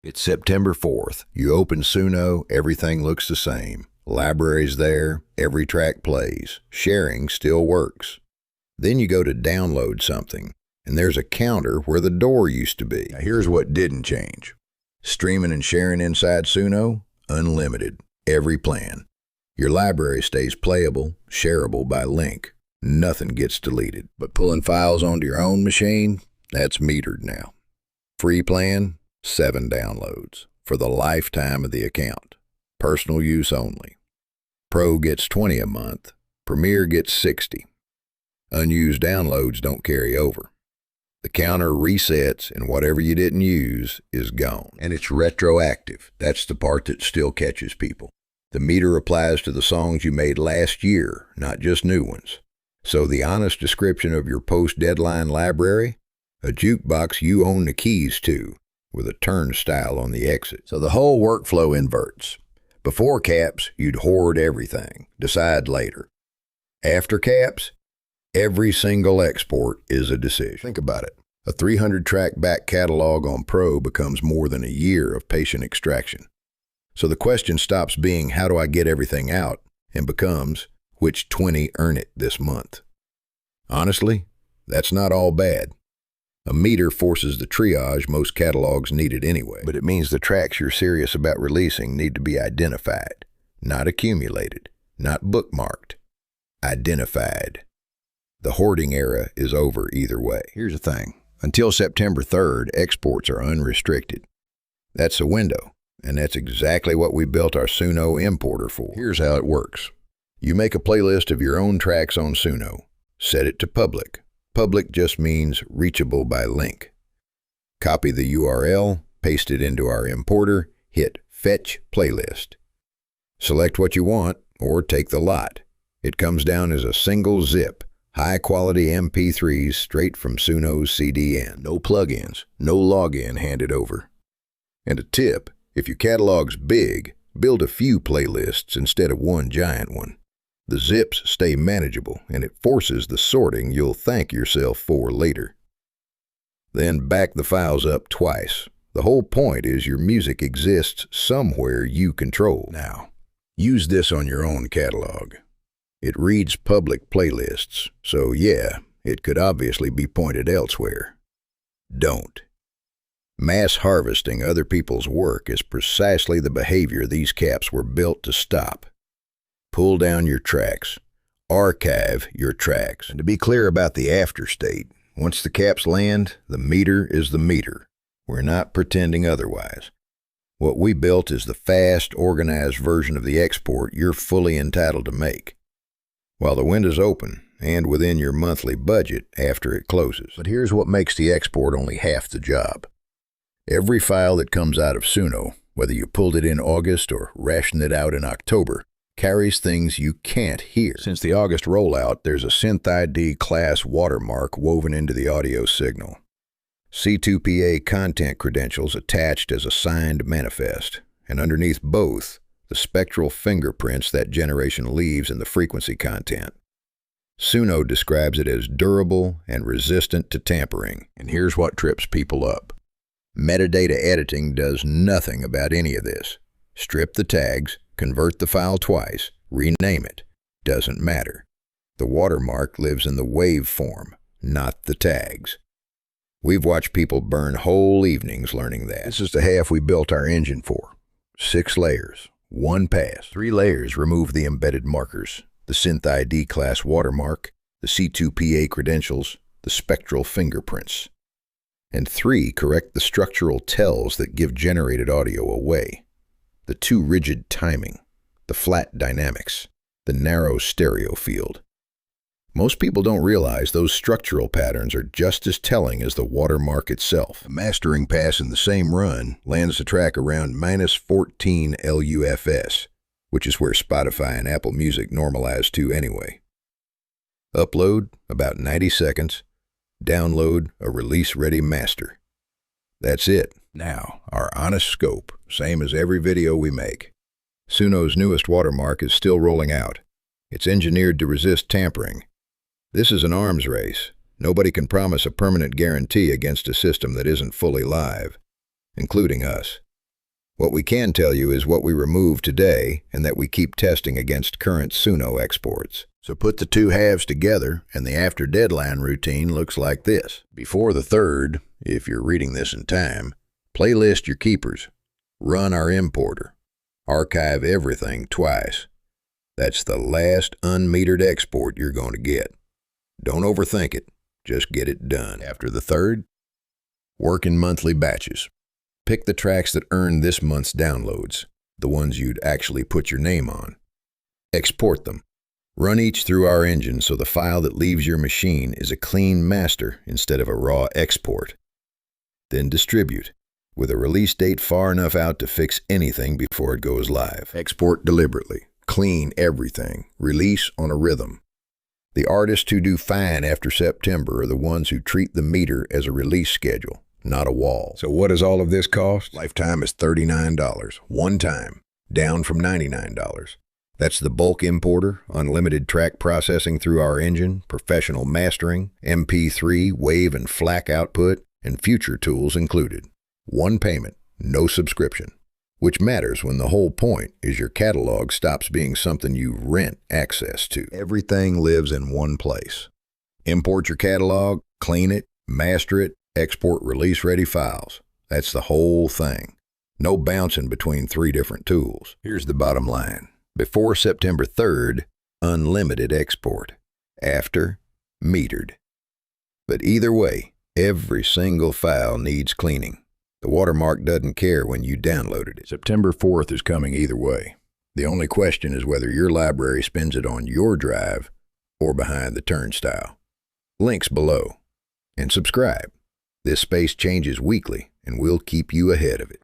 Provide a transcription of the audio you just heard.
It's September 4th. You open Suno, everything looks the same. Library's there, every track plays. Sharing still works. Then you go to download something, and there's a counter where the door used to be. Now here's what didn't change. Streaming and sharing inside Suno, unlimited. Every plan. Your library stays playable, shareable by link. Nothing gets deleted. But pulling files onto your own machine, that's metered now. Free plan, 7 downloads for the lifetime of the account. Personal use only. Pro gets 20 a month. Premier gets 60. Unused downloads don't carry over. The counter resets and whatever you didn't use is gone. And it's retroactive. That's the part that still catches people. The meter applies to the songs you made last year, not just new ones. So the honest description of your post-deadline library? A jukebox you own the keys to, with a turnstile on the exit. So the whole workflow inverts. Before caps, you'd hoard everything, decide later. After caps, every single export is a decision. Think about it. A 300-track back catalog on Pro becomes more than a year of patient extraction. So the question stops being, how do I get everything out, and becomes, which 20 earn it this month? Honestly, that's not all bad. A meter forces the triage most catalogs needed anyway, but it means the tracks you're serious about releasing need to be identified, not accumulated, not bookmarked, identified. The hoarding era is over either way. Here's the thing. Until September 3rd, exports are unrestricted. That's a window, and that's exactly what we built our Suno importer for. Here's how it works. You make a playlist of your own tracks on Suno. Set it to public. Public just means reachable by link. Copy the URL, paste it into our importer, hit Fetch Playlist. Select what you want, or take the lot. It comes down as a single zip, high-quality MP3s straight from Suno's CDN. No plugins, no login handed over. And a tip, if your catalog's big, build a few playlists instead of one giant one. The zips stay manageable, and it forces the sorting you'll thank yourself for later. Then back the files up twice. The whole point is your music exists somewhere you control. Now, use this on your own catalog. It reads public playlists, so yeah, it could obviously be pointed elsewhere. Don't. Mass harvesting other people's work is precisely the behavior these caps were built to stop. Pull down your tracks. Archive your tracks. And to be clear about the after state, once the caps land, the meter is the meter. We're not pretending otherwise. What we built is the fast, organized version of the export you're fully entitled to make, while the window's open and within your monthly budget after it closes. But here's what makes the export only half the job. Every file that comes out of Suno, whether you pulled it in August or rationed it out in October, carries things you can't hear. Since the August rollout, there's a Synth ID class watermark woven into the audio signal. C2PA content credentials attached as a signed manifest, and underneath both, the spectral fingerprints that generation leaves in the frequency content. Suno describes it as durable and resistant to tampering. And here's what trips people up. Metadata editing does nothing about any of this. Strip the tags, convert the file twice, rename it. Doesn't matter. The watermark lives in the waveform, not the tags. We've watched people burn whole evenings learning that. This is the half we built our engine for. 6 layers, 1 pass. 3 layers remove the embedded markers, the Synth ID class watermark, the C2PA credentials, the spectral fingerprints. And 3 correct the structural tells that give generated audio away. The too rigid timing, the flat dynamics, the narrow stereo field. Most people don't realize those structural patterns are just as telling as the watermark itself. A mastering pass in the same run lands the track around -14 LUFS, which is where Spotify and Apple Music normalize to anyway. Upload, about 90 seconds. Download, a release-ready master. That's it. Now, our honest scope, same as every video we make. Suno's newest watermark is still rolling out. It's engineered to resist tampering. This is an arms race. Nobody can promise a permanent guarantee against a system that isn't fully live, including us. What we can tell you is what we removed today and that we keep testing against current Suno exports. So put the two halves together and the after deadline routine looks like this. Before the 3rd, if you're reading this in time, playlist your keepers, run our importer, archive everything twice. That's the last unmetered export you're going to get. Don't overthink it, just get it done. After the 3rd, work in monthly batches. Pick the tracks that earn this month's downloads, the ones you'd actually put your name on. Export them. Run each through our engine so the file that leaves your machine is a clean master instead of a raw export. Then distribute, with a release date far enough out to fix anything before it goes live. Export deliberately. Clean everything. Release on a rhythm. The artists who do fine after September are the ones who treat the meter as a release schedule, not a wall. So what does all of this cost? Lifetime is $39, one time, down from $99. That's the bulk importer, unlimited track processing through our engine, professional mastering, MP3, wave and FLAC output, and future tools included. One payment, no subscription. Which matters when the whole point is your catalog stops being something you rent access to. Everything lives in one place. Import your catalog, clean it, master it, export release-ready files. That's the whole thing. No bouncing between 3 different tools. Here's the bottom line. Before September 3rd, unlimited export. After, metered. But either way, every single file needs cleaning. The watermark doesn't care when you downloaded it. September 4th is coming either way. The only question is whether your library spins it on your drive or behind the turnstile. Links below. And subscribe. This space changes weekly, and we'll keep you ahead of it.